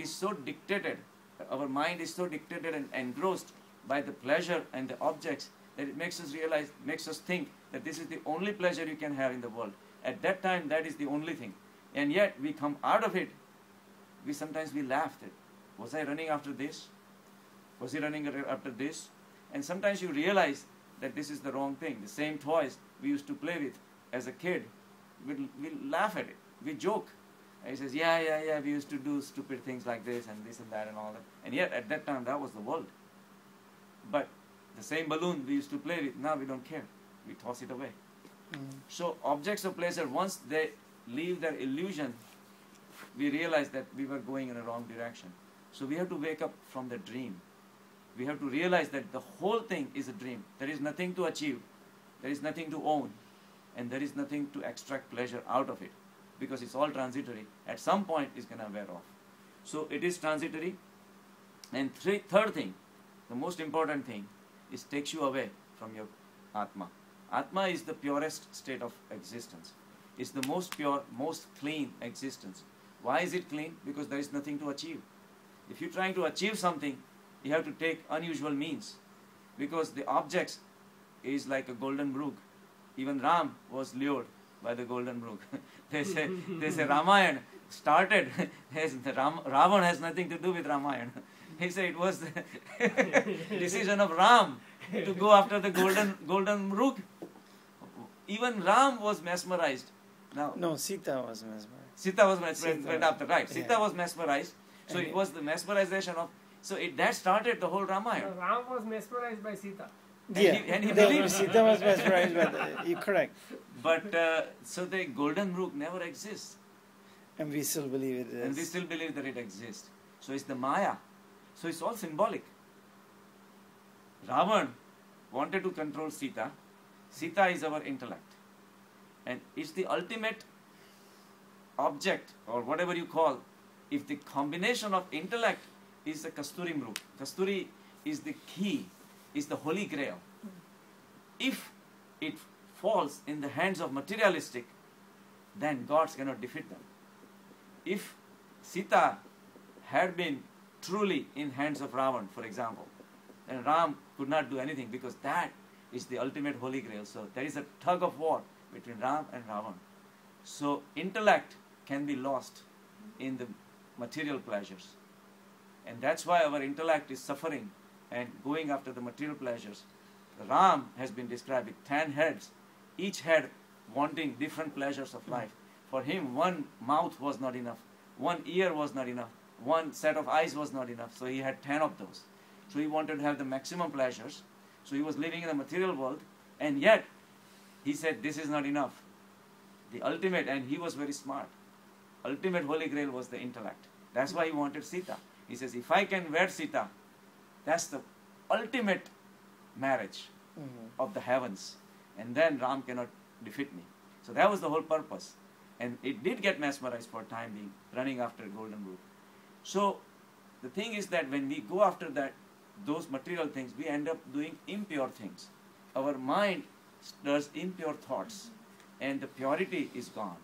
is so dictated, our mind is so dictated and engrossed by the pleasure and the objects that it makes us realize, makes us think that this is the only pleasure you can have in the world. At that time, that is the only thing. And yet, we come out of it, sometimes we laugh at, was I running after this? Was he running after this? And sometimes you realize that this is the wrong thing. The same toys we used to play with as a kid, we'll laugh at it, we joke. And he says, yeah, we used to do stupid things like this and that and all that. And yet, at that time, that was the world. But the same balloon we used to play with, now we don't care. We toss it away. So objects of pleasure, once they leave their illusion, we realize that we were going in a wrong direction. So we have to wake up from the dream. We have to realize that the whole thing is a dream. There is nothing to achieve. There is nothing to own. And there is nothing to extract pleasure out of it. Because it's all transitory. At some point, it's going to wear off. So it is transitory. And third thing, the most important thing, is takes you away from your Atma. Atma is the purest state of existence. It's the most pure, most clean existence. Why is it clean? Because there is nothing to achieve. If you're trying to achieve something, you have to take unusual means. Because the objects is like a golden brook. Even Ram was lured by the golden brook. they say Ramayana started, Ravan has nothing to do with Ramayana. He said it was the decision of Ram to go after the golden brook. Even Ram was mesmerized. Now, no, Sita was mesmerized. Sita was mesmerized, went after, right. Sita was mesmerized. So it was the mesmerization of, that started the whole Ramayana. Ram was mesmerized by Sita. And he believed. Sita was mesmerized by you're correct. But, so the golden brook never exists. And we still believe it is. And we still believe that it exists. So it's the Maya. So it's all symbolic. Ravan wanted to control Sita. Sita is our intellect. And it's the ultimate object, or whatever you call, if the combination of intellect is the Kasturi Mruk. Kasturi is the key, is the holy grail. If it falls in the hands of materialistic, then gods cannot defeat them. If Sita had been truly in hands of Ravan, for example, then Ram could not do anything, because that is the ultimate holy grail. So there is a tug of war between Ram and Ravan. So intellect can be lost in the material pleasures. And that's why our intellect is suffering and going after the material pleasures. Ram has been described with 10 heads, each head wanting different pleasures of life. For him, one mouth was not enough, one ear was not enough, one set of eyes was not enough, so he had 10 of those. So he wanted to have the maximum pleasures. So he was living in the material world, and yet he said this is not enough. The ultimate, and he was very smart, ultimate holy grail was the intellect. That's why he wanted Sita. He says, if I can wed Sita, that's the ultimate marriage of the heavens. And then Ram cannot defeat me. So that was the whole purpose. And it did get mesmerized for time being, running after golden brook. So the thing is that when we go after those material things, we end up doing impure things. Our mind does impure thoughts, and the purity is gone.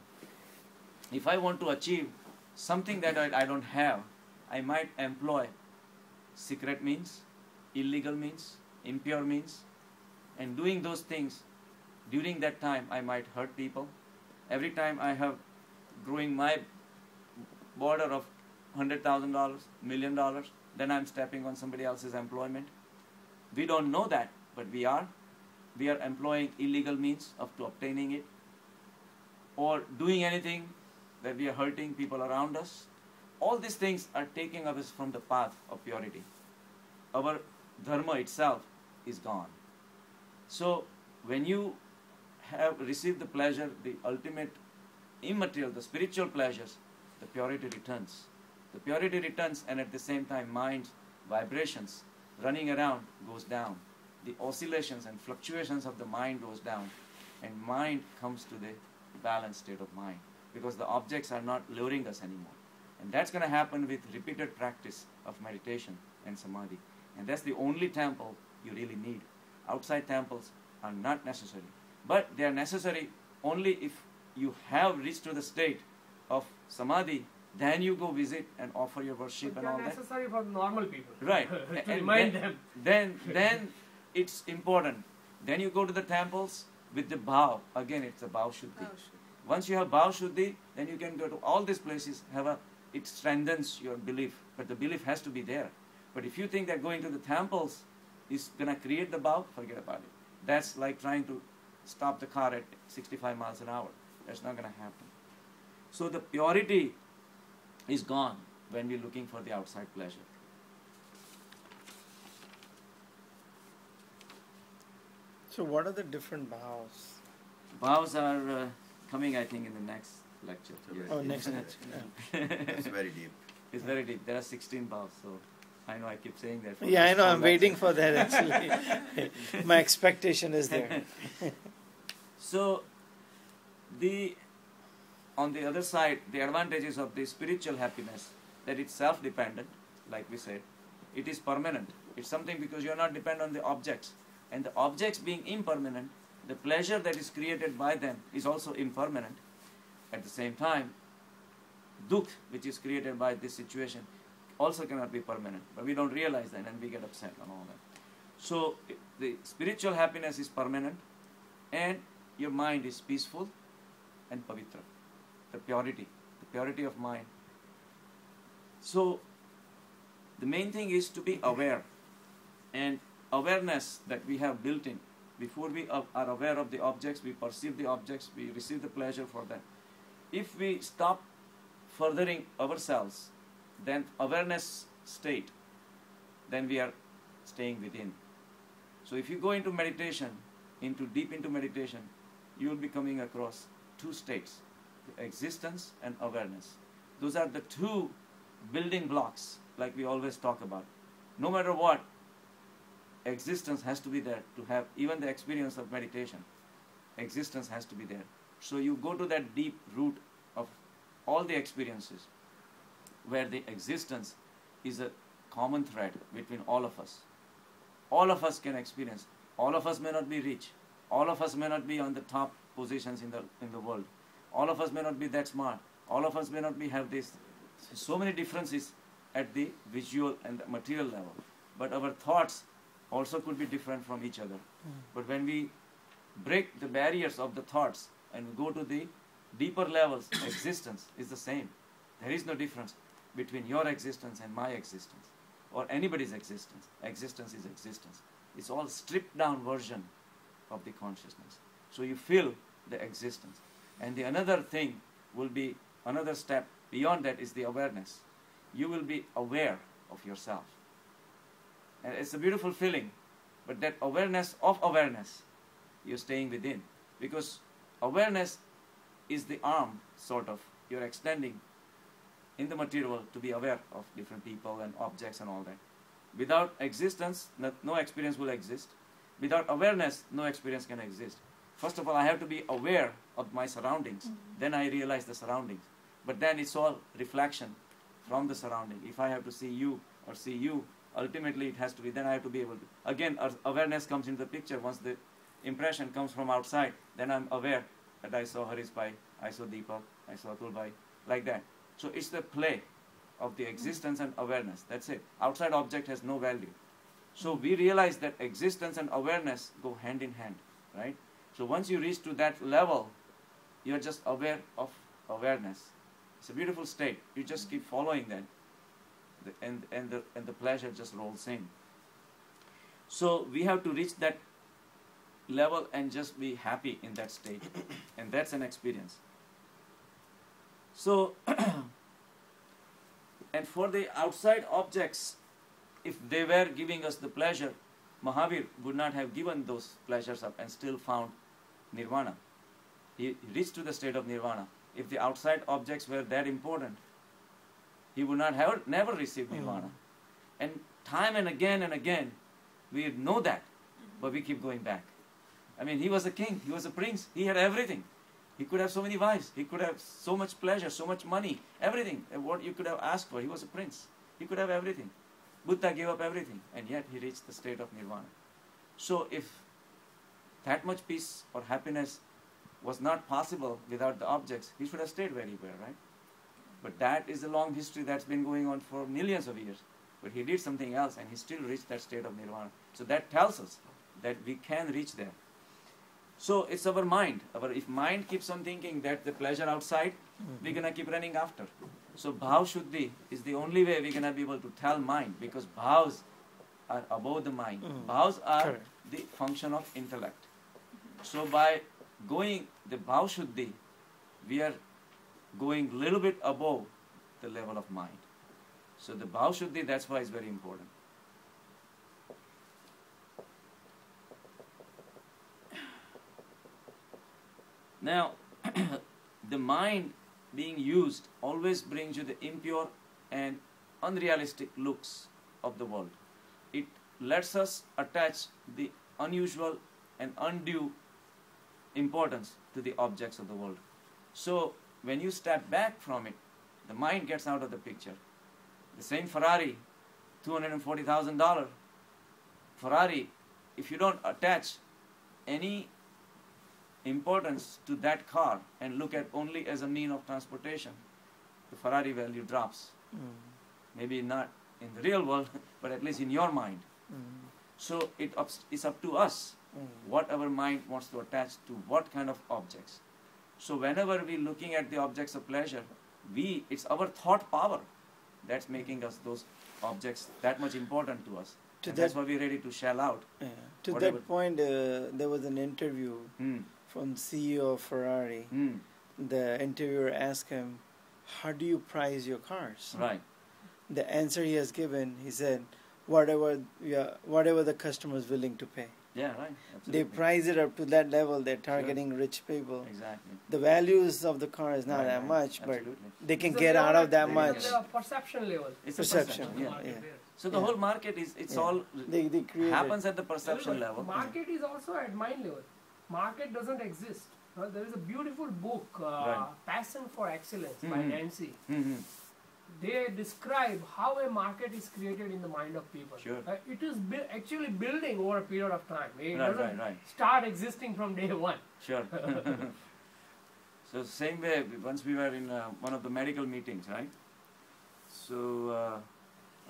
If I want to achieve something that I don't have, I might employ secret means, illegal means, impure means, and doing those things, during that time I might hurt people. Every time I have growing my border of $100,000, $1 million, then I'm stepping on somebody else's employment. We don't know that, but we are. We are employing illegal means to obtaining it, or doing anything that we are hurting people around us. All these things are taking us from the path of purity. Our dharma itself is gone. So when you have received the pleasure, the ultimate immaterial, the spiritual pleasures, the purity returns. The purity returns, and at the same time mind's vibrations running around goes down. The oscillations and fluctuations of the mind goes down, and mind comes to the balanced state of mind, because the objects are not luring us anymore. And that's going to happen with repeated practice of meditation and samadhi. And that's the only temple you really need. Outside temples are not necessary. But they are necessary only if you have reached to the state of samadhi then you go visit and offer your worship But and they all are that. necessary for normal people. Right. To And remind them. then it's important. Then you go to the temples with the bhav. Again, it's a bhav shuddhi. Once you have bhav shuddhi, then you can go to all these places. It strengthens your belief, but the belief has to be there. But if you think that going to the temples is gonna create the bhav, forget about it. That's like trying to stop the car at 65 miles an hour. That's not gonna happen. So the purity is gone when we're looking for the outside pleasure. So what are the different bhavs? Bhavs are coming, I think, in the next lecture. Oh, next lecture. It's very deep. It's very deep. There are 16 bhavs, so I know I keep saying that. for Yeah, I last know. four I'm waiting lectures. for that actually. My expectation is there. So, on the other side, the advantages of the spiritual happiness, that it's self-dependent, like we said, it is permanent. It's something because you're not dependent on the objects. And the objects being impermanent, the pleasure that is created by them is also impermanent. At the same time, dukh, which is created by this situation, also cannot be permanent. But we don't realize that and we get upset and all that. So, the spiritual happiness is permanent and your mind is peaceful and pavitra. The purity of mind. So, the main thing is to be aware, and awareness that we have built in. Before we are aware of the objects, we perceive the objects, we receive the pleasure for them. If we stop furthering ourselves, then awareness state, then we are staying within. So if you go into meditation, deep into meditation, you will be coming across two states, the existence and awareness. Those are the two building blocks, like we always talk about. No matter what, existence has to be there to have even the experience of meditation. Existence has to be there. So you go to that deep root of all the experiences, where the existence is a common thread between all of us. All of us can experience. All of us may not be rich. All of us may not be on the top positions in the world. All of us may not be that smart. All of us may not have this. So many differences at the visual and the material level. But our thoughts also could be different from each other. But when we break the barriers of the thoughts and we go to the deeper levels, existence is the same. There is no difference between your existence and my existence or anybody's existence. Existence is existence. It's all stripped down version of the consciousness. So you feel the existence. And the another thing will be, another step beyond that is the awareness. You will be aware of yourself. And it's a beautiful feeling, but that awareness of awareness, you're staying within. Because awareness is the arm, sort of, you're extending in the material world to be aware of different people and objects and all that. Without existence, no experience will exist. Without awareness, no experience can exist. First of all, I have to be aware of my surroundings. Then I realize the surroundings. But then it's all reflection from the surrounding. If I have to see you or see you, ultimately it has to be, then I have to be able to. Again, awareness comes into the picture. Once the impression comes from outside, then I'm aware that I saw Harish Bhai, I saw Deepak, I saw Atul Bhai, like that. So it's the play of the existence and awareness. That's it. Outside object has no value. So we realize that existence and awareness go hand in hand, right? So once you reach to that level, you're just aware of awareness. It's a beautiful state. You just keep following that, and the pleasure just rolls in. So we have to reach that level and just be happy in that state, and that's an experience. So, and for the outside objects, if they were giving us the pleasure, Mahavir would not have given those pleasures up and still found nirvana. He reached to the state of nirvana. If the outside objects were that important, he would not have never received nirvana. And time and again, we know that, but we keep going back. I mean, he was a king, he was a prince, he had everything. He could have so many wives, he could have so much pleasure, so much money, everything. What you could have asked for, he was a prince. He could have everything. Buddha gave up everything, and yet he reached the state of nirvana. So if that much peace or happiness was not possible without the objects, he should have stayed where he were, right? But that is a long history that's been going on for millions of years. But he did something else and he still reached that state of nirvana. So that tells us that we can reach there. So it's our mind. If mind keeps on thinking that the pleasure outside, we're going to keep running after. So bhav shuddhi is the only way we're going to be able to tell mind, because bhavs are above the mind. Bhavs are Correct. the function of intellect. So by going the bhav shuddhi, we are going a little bit above the level of mind. So the bhav shuddhi, that's why it's very important. Now, the mind being used always brings you the impure and unrealistic looks of the world. It lets us attach the unusual and undue importance to the objects of the world. So, when you step back from it, the mind gets out of the picture. The same Ferrari, $240,000 Ferrari, if you don't attach any importance to that car and look at only as a mean of transportation, the Ferrari value drops. Maybe not in the real world, but at least in your mind. So it's up to us what our mind wants to attach to what kind of objects. So whenever we're looking at the objects of pleasure, it's our thought power that's making us those objects that much important to us. And that's why we're ready to shell out. To whatever. that point, there was an interview from CEO of Ferrari. The interviewer asked him, how do you price your cars? Right. The answer he has given, he said, whatever the customer is willing to pay. Yeah, right. Absolutely. They price it up to that level. They're targeting rich people. Exactly. The values of the car is not Right, that right. much, but Absolutely. they can It's a get out of that level much. the perception level. It's Perception, a perception. Yeah. Market yeah. there. So the whole market it's all They create happens at the perception level. Market is also at mind level. Market doesn't exist. There is a beautiful book, Right. Passion for Excellence by Mhm. Nancy. Mm-hmm. They describe how a market is created in the mind of people. Sure. It is actually building over a period of time. It Right, doesn't right. start existing from day one. Sure. So same way, once we were in one of the medical meetings, right? So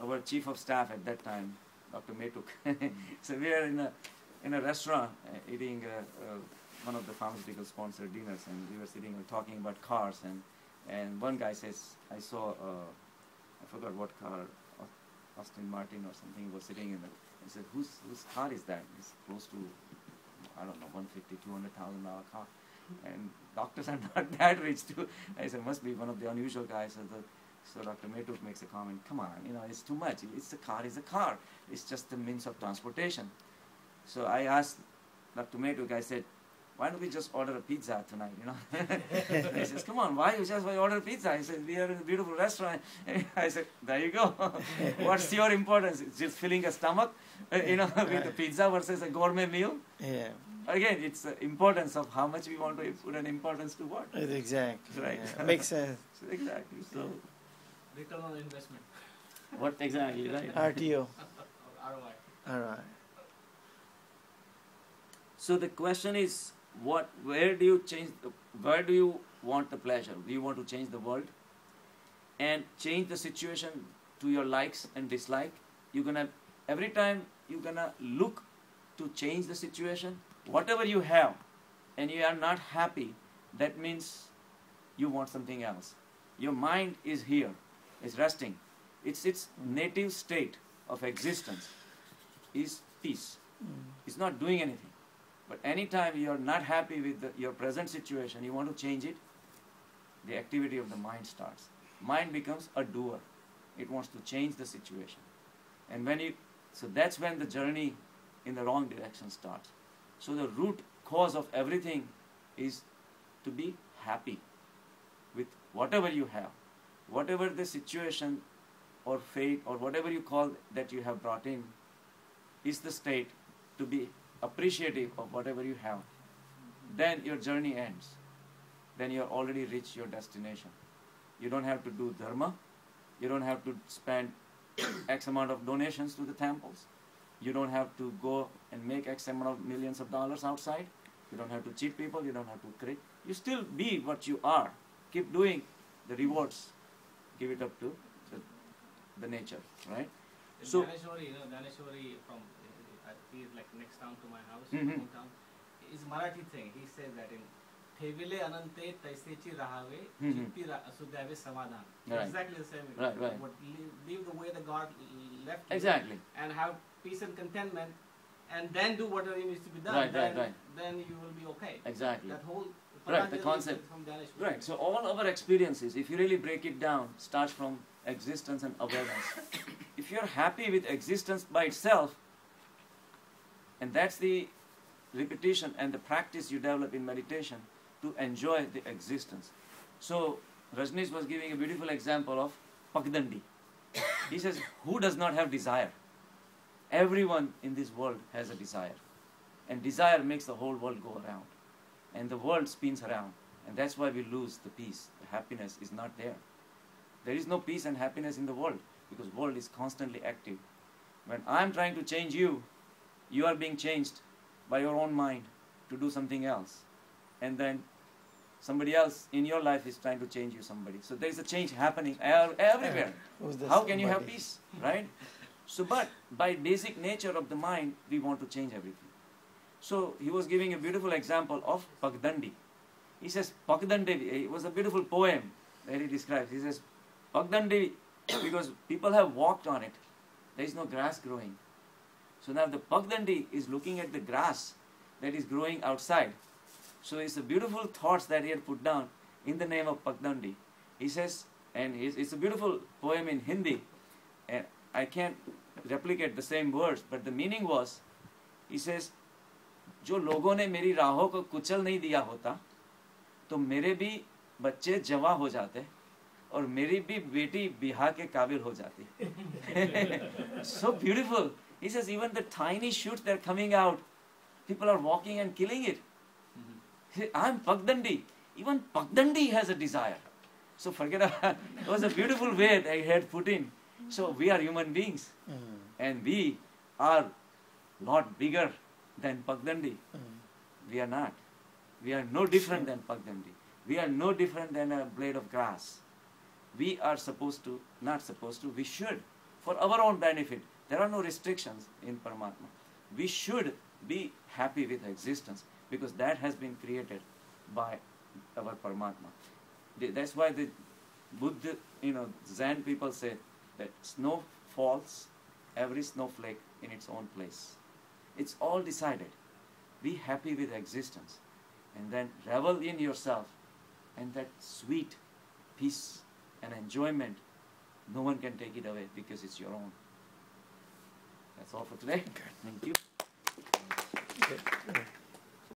our chief of staff at that time, Dr. Metuk, so we are in a restaurant eating one of the pharmaceutical sponsored dinners, and we were sitting and talking about cars, and one guy says, I saw, I forgot what car, Aston Martin or something, was sitting in it. He said, whose car is that? It's close to, I don't know, $150,000, $200,000 car. And doctors are not that rich too. I said, must be one of the unusual guys. So Dr. Metuk makes a comment, come on, it's too much. It's a car. It's just the means of transportation. So I asked Dr. Metuk, I said, why don't we just order a pizza tonight, He says, come on, why you just order pizza? He said, we are in a beautiful restaurant. I said, there you go. What's your importance? It's just filling a stomach, with a pizza versus a gourmet meal? Yeah, Again, it's the importance of how much we want to put an importance to what. exactly. Right. Yeah. Makes sense. So exactly. So Return on investment. what exactly, right? RTO. ROI. All right. So the question is, where do you want the pleasure? Do you want to change the world and change the situation to your likes and dislike? Every time you're gonna look to change the situation, whatever you have, and you are not happy, that means you want something else. Your mind is here, is resting. Its native state of existence is peace. It's not doing anything. But anytime you are not happy with your present situation, you want to change it, the activity of the mind starts. Mind becomes a doer. It wants to change the situation. And so that's when the journey in the wrong direction starts. So the root cause of everything is to be happy with whatever you have. Whatever the situation or fate or whatever you call that you have brought in is the state to be appreciative of whatever you have. Then your journey ends. Then you have already reached your destination. You don't have to do dharma. You don't have to spend X amount of donations to the temples. You don't have to go and make X amount of millions of dollars outside. You don't have to cheat people. You don't have to create. You still be what you are. Keep doing. The rewards give it up to the nature, right? In So Dhaneshwari, Dhaneshwari from, he is like next town to my house, Mhm. my hometown. It's Marathi thing. He says that in Thevile Anante Taisechi Rahave Mhm. Chitti Sudhave Samadhan. Right. Exactly the same. Right, right. But live the way the God left you exactly, and have peace and contentment, and then do whatever needs to be done. Right, then, right. then you will be okay. exactly. That whole Right, the Patanjali concept. is from Dhaneshwari. Right. So all our experiences, if you really break it down, starts from existence and awareness. If you're happy with existence by itself, and that's the repetition and the practice you develop in meditation to enjoy the existence. So Rajneesh was giving a beautiful example of Pakdandi. He says, who does not have desire? Everyone in this world has a desire. And desire makes the whole world go around. And the world spins around. And that's why we lose the peace. The happiness is not there. There is no peace and happiness in the world because world is constantly active. When I'm trying to change you, you are being changed by your own mind to do something else. And then somebody else in your life is trying to change you somebody. So there is a change happening everywhere. Who's the How can you have somebody? peace, right? So, but by basic nature of the mind, we want to change everything. So he was giving a beautiful example of Pakdandi. He says, Pakdandi, it was a beautiful poem that he describes. He says, Pakdandi, because people have walked on it, there is no grass growing. So now the Pakdandi is looking at the grass that is growing outside. So it's a beautiful thoughts that he had put down in the name of Pakdandi. He says, and it's a beautiful poem in Hindi, and I can't replicate the same words, but the meaning was, he says, जो लोगों ने मेरी राहों को कुचल नहीं दिया होता तो मेरे भी बच्चे जवा हो जाते और मेरी भी बेटी बिहा के काबिल हो जाती. So beautiful. He says even the tiny shoots that are coming out, people are walking and killing it. He said, I'm Pakdandi. Even Pakdandi has a desire. So forget about it. Was a beautiful way that he had put in. So we are human beings and we are lot bigger than Pakdandi. We are not. We are no different than Pakdandi. We are no different than a blade of grass. We are supposed to, not supposed to, we should, for our own benefit. There are no restrictions in Paramatma. We should be happy with existence because that has been created by our Paramatma. That's why the Buddha, Zen people say that snow falls, every snowflake in its own place. It's all decided. Be happy with existence and then revel in yourself, and that sweet peace and enjoyment, no one can take it away because it's your own. That's all for today. Thank you.